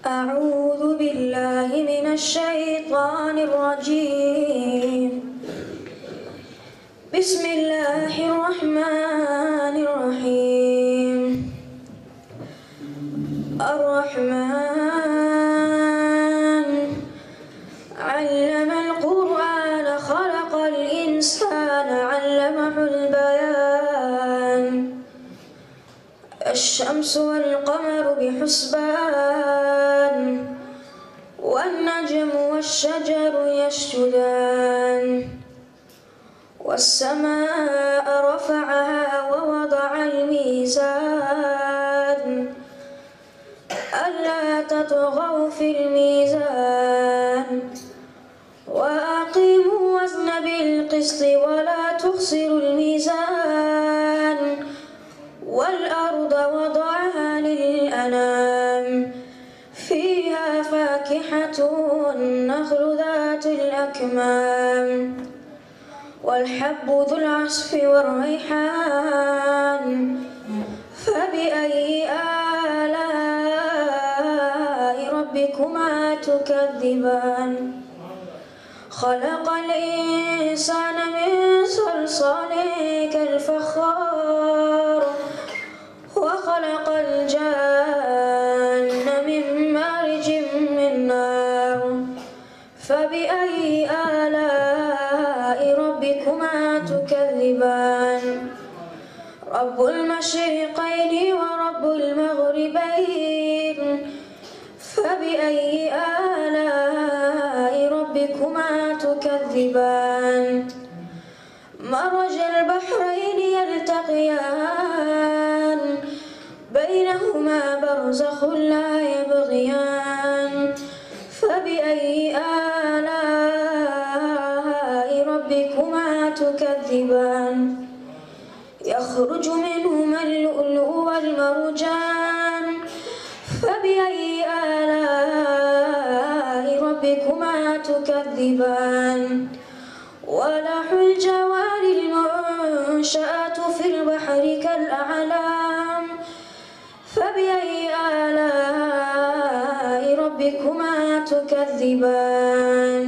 أعوذ بالله من الشيطان الرجيم. بسم الله الرحمن الرحيم. الرحمن علم القرآن خلق الإنسان علمه البيان. الشمس والقمر بحسبان والنجم والشجر يسجدان. والسماء رفعها ووضع الميزان ألا تطغوا في الميزان وأقيموا الوزن بالقسط ولا تخسروا الميزان. والأرض وضعها للأنام فيها فاكهة والنخل ذات الأكمام والحب ذو العصف والريحان. فبأي آلاء ربكما تكذبان؟ خلق الإنسان من صلصال كالفخار وخلق الجان من مارج من نار. فبأي آلاء ربكما تكذبان؟ رب المشرقين ورب المغربين. فبأي آلاء ربكما تكذبان؟ مرج البحرين يلتقيان بينهما برزخ لا يبغيان. فبأي آلاء ربكما تكذبان؟ يخرج منهما اللؤلؤ والمرجان. فبأي آلاء ربكما تكذبان؟ وله الجوار المنشآت في البحر كالأعلام. فبأي آلاء ربكما تكذبان؟